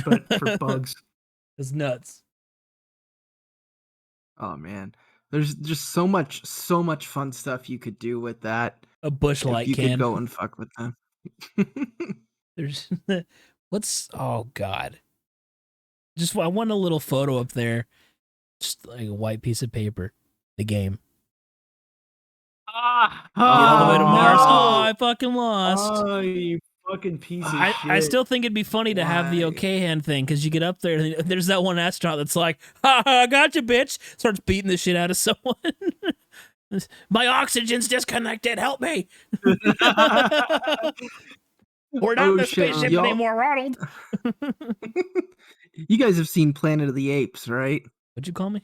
but for bugs. It's nuts. Oh man. There's just so much fun stuff you could do with that. A bush light you can. could go and fuck with them. There's oh god. Just I want a little photo up there. Just like a white piece of paper. The game. Get all the way to Mars. Oh, I fucking lost. Oh, you fucking piece of shit. I still think it'd be funny to have the okay hand thing, because you get up there and there's that one astronaut that's like, ha ha, gotcha, bitch. Starts beating the shit out of someone. My oxygen's disconnected. Help me. We're not in the spaceship anymore, Ronald. You guys have seen Planet of the Apes, right? What'd you call me?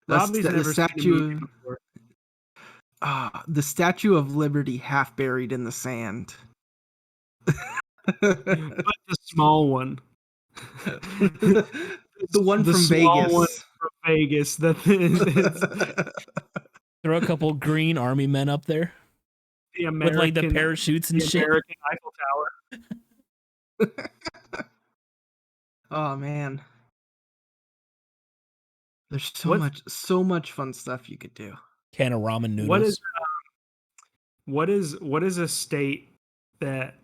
Robbie's never seen a movie before. The Statue of Liberty half buried in the sand. But the small one. The one from Vegas. One from Vegas. Throw a couple green army men up there. The American, with like the parachutes and shit. American Eiffel Tower. Oh man. There's so much fun stuff you could do. Can of ramen noodles. What is a state that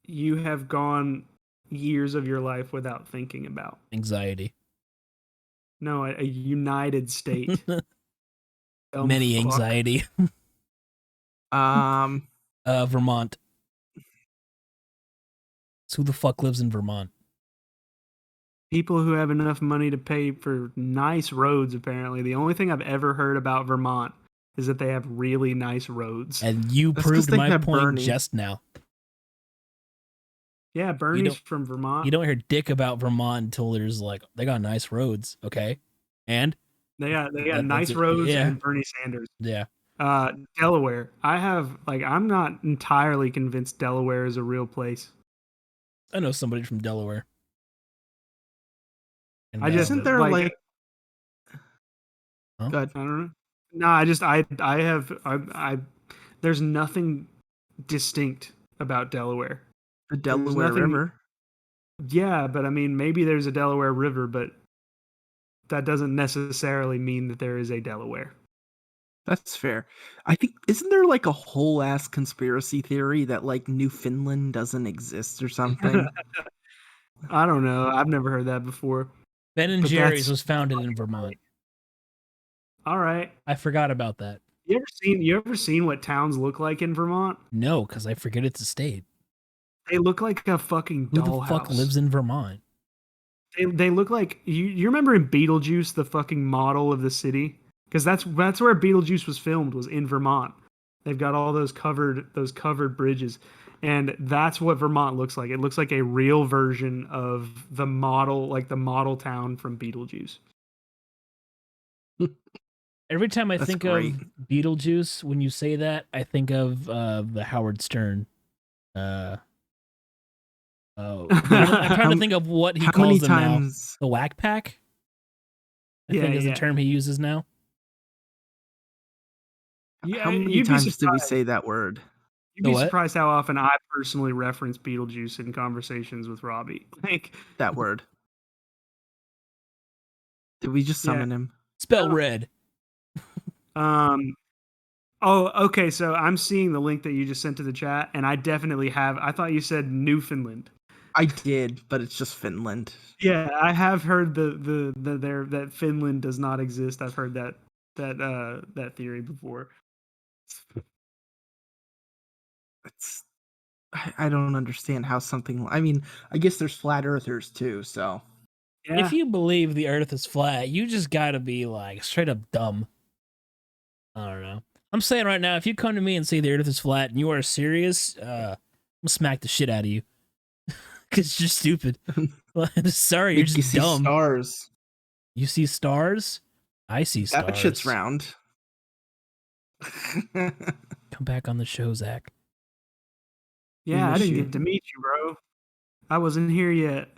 you have gone years of your life without thinking about? Anxiety. No, a United State. Many anxiety. Vermont. So who the fuck lives in Vermont? People who have enough money to pay for nice roads, apparently. The only thing I've ever heard about Vermont is that they have really nice roads. And you proved my point just now. Yeah, Bernie's from Vermont. You don't hear dick about Vermont until there's like, they got nice roads, okay? And? They got nice roads and Bernie Sanders. Yeah. Delaware. I'm not entirely convinced Delaware is a real place. I know somebody from Delaware. And, isn't there like huh? Good. I don't know. No, I there's nothing distinct about Delaware. The Delaware River. Yeah, but I mean, maybe there's a Delaware River, but that doesn't necessarily mean that there is a Delaware. That's fair. I think, isn't there like a whole ass conspiracy theory that like Newfoundland doesn't exist or something? I don't know. I've never heard that before. Ben and Jerry's was founded in Vermont. All right. I forgot about that. You ever seen what towns look like in Vermont? No, because I forget it's a state. They look like a fucking dollhouse. Who the fuck lives in Vermont? They look like you remember in Beetlejuice, the fucking model of the city? Because that's where Beetlejuice was filmed, was in Vermont. They've got all those covered bridges. And that's what Vermont looks like. It looks like a real version of the model town from Beetlejuice. Every time I think of Beetlejuice, when you say that, I think of the Howard Stern. I'm trying to think of what he calls them now. The Whack Pack? I think is the term he uses now. Yeah, how many times did we say that word? You'd be surprised how often I personally reference Beetlejuice in conversations with Robbie. Like that word. Did we just summon him? Spell red. Oh, okay. So I'm seeing the link that you just sent to the chat, and I definitely have. I thought you said Newfoundland. I did, but it's just Finland. Yeah, I have heard that Finland does not exist. I've heard that theory before. it's I don't understand how something. I mean, I guess there's flat earthers too. So Yeah. If you believe the Earth is flat, you just gotta be like straight up dumb. I don't know. I'm saying right now, if you come to me and say the Earth is flat and you are serious, I'm gonna smack the shit out of you because you're stupid. Sorry, you're make you just see dumb. stars. You see stars? I see stars. That shit's round. Come back on the show, Zach. Yeah, I miss didn't you. get to meet you, bro. I wasn't here yet.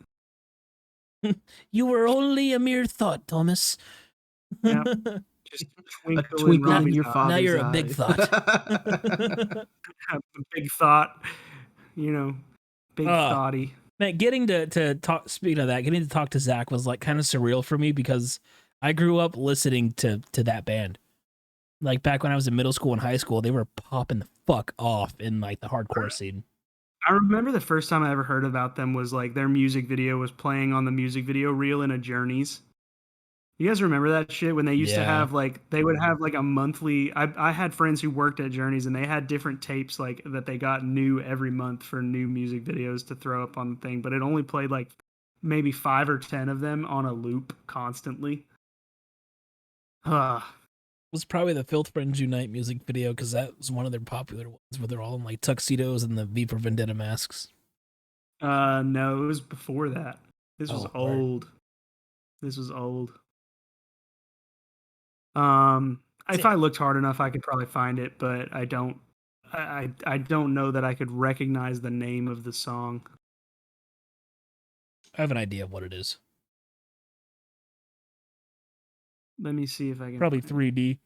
You were only a mere thought, Thomas. Yep. Just A twinkle in twinkle in Robbie's your eye. father's Now you're a big eye. thought. A big thought, big thoughty. Man, getting to talk. Speaking of that, getting to talk to Zach was like kind of surreal for me because I grew up listening to that band. Like back when I was in middle school and high school, they were popping the fuck off in like the hardcore scene. I remember the first time I ever heard about them was like their music video was playing on the music video reel in a Journeys. You guys remember that shit when they used to Yeah. have like they would have like a monthly. I had friends who worked at Journeys and they had different tapes like that they got new every month for new music videos to throw up on the thing, but it only played like maybe 5 or 10 of them on a loop constantly. Was probably the Filth Friends Unite music video because that was one of their popular ones where they're all in like tuxedos and the V for Vendetta masks. No, it was before that. This was Oh, word. old. This was old. If I looked hard enough, I could probably find it, but I don't. I don't know that I could recognize the name of the song. I have an idea of what it is. Let me see if I can. Probably find it. 3D.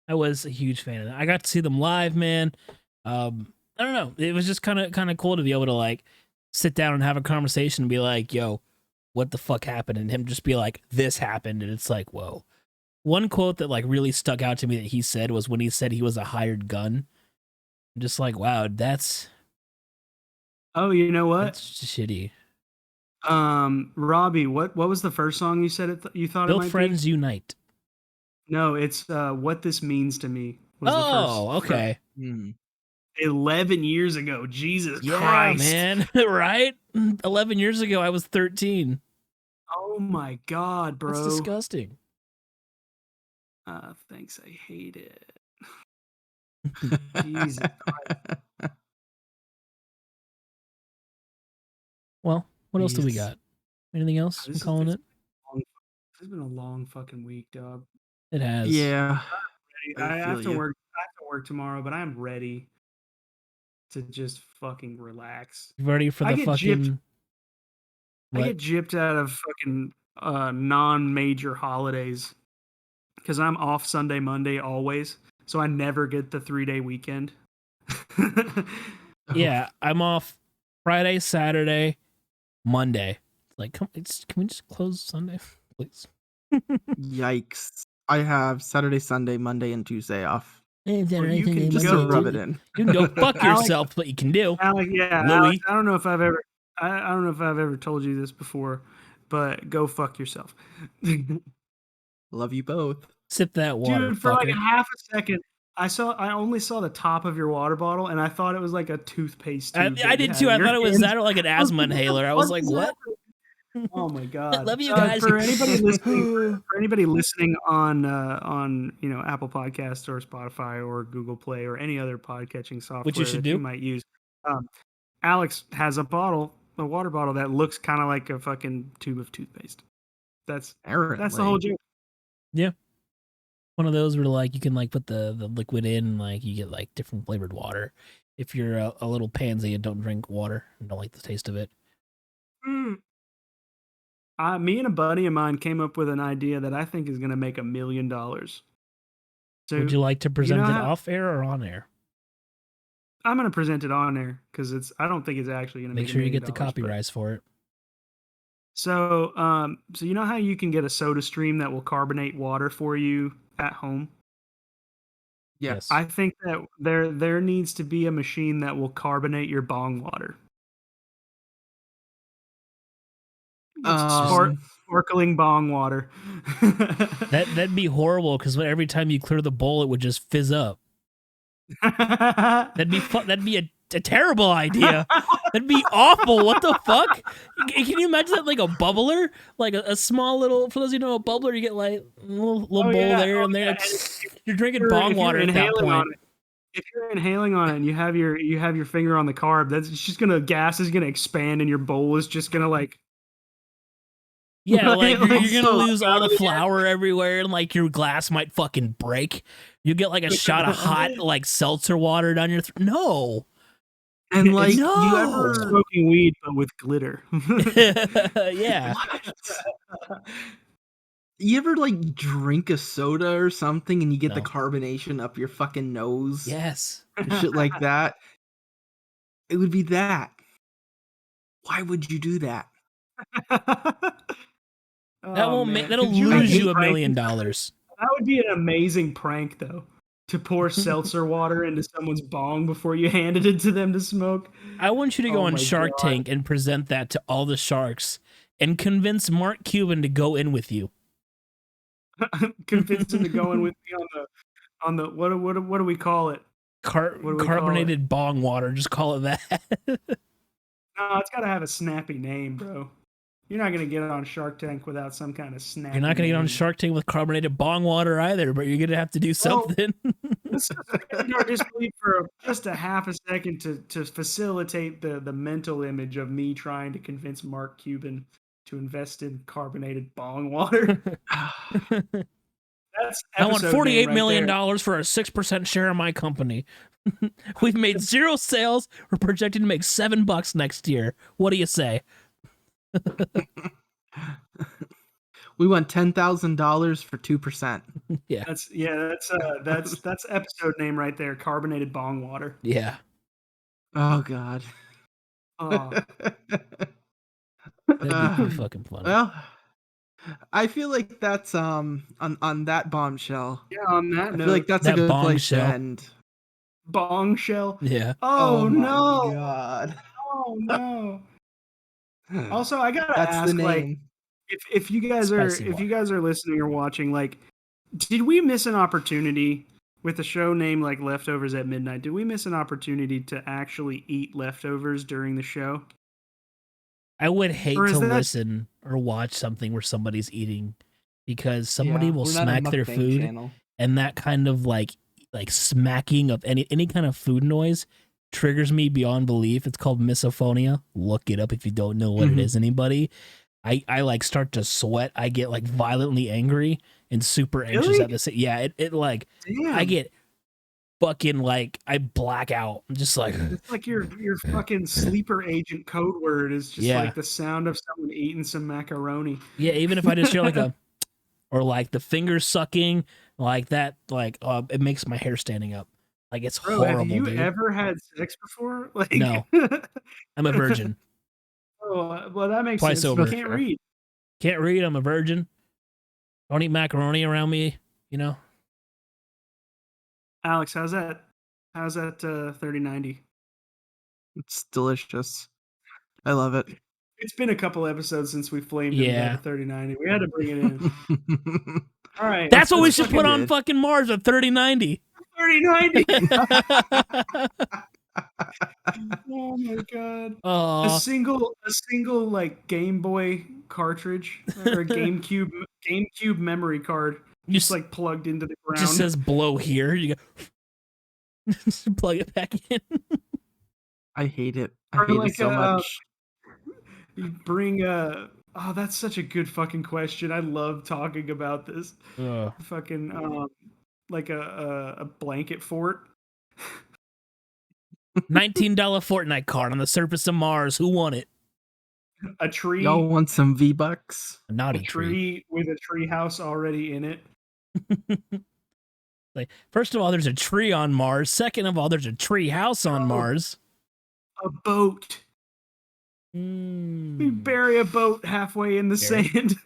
I was a huge fan of that. I got to see them live, man. I don't know. It was just kind of cool to be able to like sit down and have a conversation and be like, "Yo, what the fuck happened?" And him just be like, "This happened," and it's like, whoa. One quote that like really stuck out to me that he said was when he said he was a hired gun. I'm just like, wow, that's Oh, you know what? that's shitty. Robbie, what was the first song you said you thought it Built might Friends be? Unite. No, it's "What This Means to Me" was the Oh, first. okay. 11 years ago. Jesus Yeah, Christ, man. Right? 11 years ago, I was 13. Oh my God, bro. That's disgusting. Thanks. I hate it. Jesus Christ. Well, what else do we Jeez. got? Anything else? I'm calling it. This has been a long fucking week, dog. It has. Yeah. I feel have to you. work. I have to work tomorrow, but I'm ready to just fucking relax. You ready for I the get fucking? gypped. I What? get gypped out of fucking non-major holidays because I'm off Sunday, Monday always, so I never get the 3-day weekend. Yeah, I'm off Friday, Saturday, Monday. Like, can we just close Sunday, please? Yikes. I have Saturday, Sunday, Monday, and Tuesday off. Well, you can Just go- to rub it in. You can go fuck Alex- yourself. What you can do, Alex, yeah, Louis. Alex, I don't know if I've ever. I don't know if I've ever told you this before, but go fuck yourself. Love you both. Sip that water, Dude, for fucker. like a half a second, I only saw the top of your water bottle, and I thought it was like a toothpaste tube. I did too. I thought it was that or like an asthma inhaler. I was like, what? Oh my God! Love you guys. For anybody listening, on Apple Podcast or Spotify or Google Play or any other podcatching software Which you should that do. you might use, Alex has a water bottle that looks kind of like a fucking tube of toothpaste. That's the whole joke. Yeah. One of those where like you can like put the liquid in and like you get like different flavored water. If you're a little pansy and don't drink water and don't like the taste of it. Me and a buddy of mine came up with an idea that I think is going to make $1 million. So Would you like to present know it how- off air or on air? I'm going to present it on there because I don't think it's actually going to Make sure you get the copyrights for it. So, you know how you can get a soda stream that will carbonate water for you at home? Yes. I think that there needs to be a machine that will carbonate your bong water. It's Um, sparkling bong water. That'd be horrible because every time you clear the bowl, it would just fizz up. That'd be fun. That'd be a terrible idea. That'd be awful. What the fuck? Can you imagine that, like a bubbler, like a small little? For those of you who know a bubbler, you get like a little bowl there, and then you're drinking bong water at that point. If you're inhaling on it and you have your finger on the carb, that's just gas is gonna expand and your bowl is just gonna like. Yeah, like you're gonna lose all the flour everywhere, and like your glass might fucking break. You get like a shot of hot like seltzer water down your throat. No. And like you ever smoking weed but with glitter. Yeah. You ever like drink a soda or something and you get the carbonation up your fucking nose? Yes. And shit like that. It would be that. Why would you do that? That'll lose you $1 million. That would be an amazing prank, though, to pour seltzer water into someone's bong before you handed it to them to smoke. I want you to go on Shark Tank and present that to all the sharks and convince Mark Cuban to go in with you. Convince him to go in with me on the what do we call it? Carbonated bong water. Just call it that. No, it's got to have a snappy name, bro. You're not going to get it on Shark Tank without some kind of snappy You're not going to get on Shark Tank with carbonated bong water either, but you're going to have to do something. Let's just leave for just a half a second to facilitate the mental image of me trying to convince Mark Cuban to invest in carbonated bong water. I want $48 million for a 6% share of my company. We've made 0 sales. We're projected to make $7 next year. What do you say? We want $10,000 for 2%. Yeah. That's episode name right there. Carbonated bong water. Yeah. Oh God. Oh. That'd be pretty fucking funny. Well, I feel like that's on that bombshell. Yeah, on that note, I feel like that's a good place to end. Bong shell. Yeah. Oh no. God. Oh no. Also, I gotta That's ask, the name. like, if you guys are listening or watching, like, did we miss an opportunity with a show named like Leftovers at Midnight? Did we miss an opportunity to actually eat leftovers during the show? I would hate to listen or watch something where somebody's eating because somebody will smack their food channel. And that kind of like smacking of any kind of food noise triggers me beyond belief. It's called misophonia. Look it up if you don't know what it is, anybody. I like start to sweat. I get like violently angry and super anxious at this. Yeah, it like damn. I get fucking like I black out. I'm just like it's like your fucking sleeper agent code word is just like the sound of someone eating some macaroni. Yeah, even if I just hear like a or like the fingers sucking like that, like it makes my hair standing up. Like it's horrible. Have you ever had sex before? Like no, I'm a virgin. Oh well, that makes Twice sense. over. You can't read. Can't read. I'm a virgin. Don't eat macaroni around me. You know. Alex, how's that 3090? It's delicious. I love it. It's been a couple episodes since we flamed it about the 3090. We had to bring it in. All right. That's what we should put on fucking Mars, a 3090. 3090. Oh my god. A single like Game Boy cartridge or a GameCube memory card. Just like plugged into the ground. Just says blow here. You go just plug it back in. I hate it. I hate it so much. You bring that's such a good fucking question. I love talking about this. Fucking like a blanket fort. $19 Fortnite card on the surface of Mars. Who won it? A tree. Y'all want some V-Bucks? Not a tree with a tree house already in it. Like, first of all, there's a tree on Mars. Second of all, there's a tree house on Mars. A boat. We bury a boat halfway in the sand.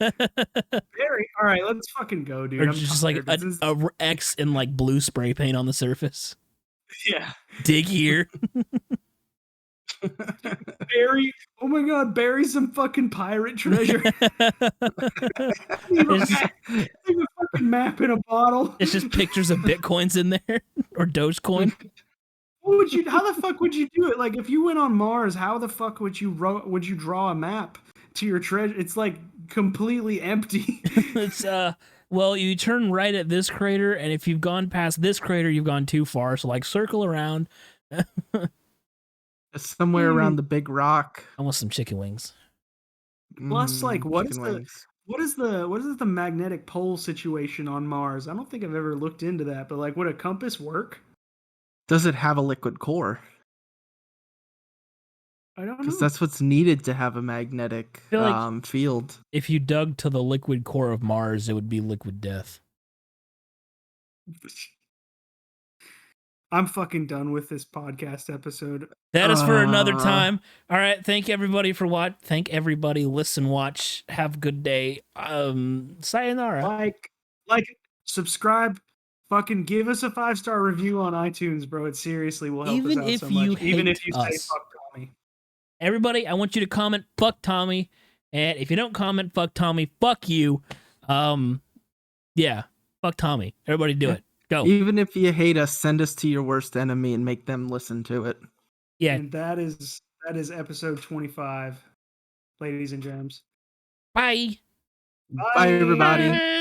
All right, let's fucking go, dude. Or just like a X in like blue spray paint on the surface. Yeah. Dig here. bury. Oh my god, bury some fucking pirate treasure. Leave It's just, a fucking map in a bottle. it's just pictures of bitcoins in there or Dogecoin. What would you? How the fuck would you do it? Like, if you went on Mars, how the fuck would you draw a map to your treasure? It's like completely empty. It's well, you turn right at this crater, and if you've gone past this crater, you've gone too far. So like circle around. Somewhere around the big rock. I want some chicken wings. Plus, like, what is chicken wings. what is the magnetic pole situation on Mars? I don't think I've ever looked into that, but like, would a compass work? Does it have a liquid core? I don't know. Because that's what's needed to have a magnetic feel like- field. If you dug to the liquid core of Mars, it would be liquid death. I'm fucking done with this podcast episode. That is for another time. All right, thank everybody for watch. Thank everybody, listen, watch. Have a good day. Sayonara. Like, subscribe. Fucking give us a 5-star review on iTunes, bro. It seriously will help Even us out if so you much. Even if you say hate us. fuck Tommy. Everybody, I want you to comment "fuck Tommy," and if you don't comment "fuck Tommy," fuck you. Yeah, fuck Tommy. Everybody, do it. Go. Even if you hate us, send us to your worst enemy and make them listen to it. Yeah. And that is episode 25, ladies and gems. Bye. Bye, everybody. Bye.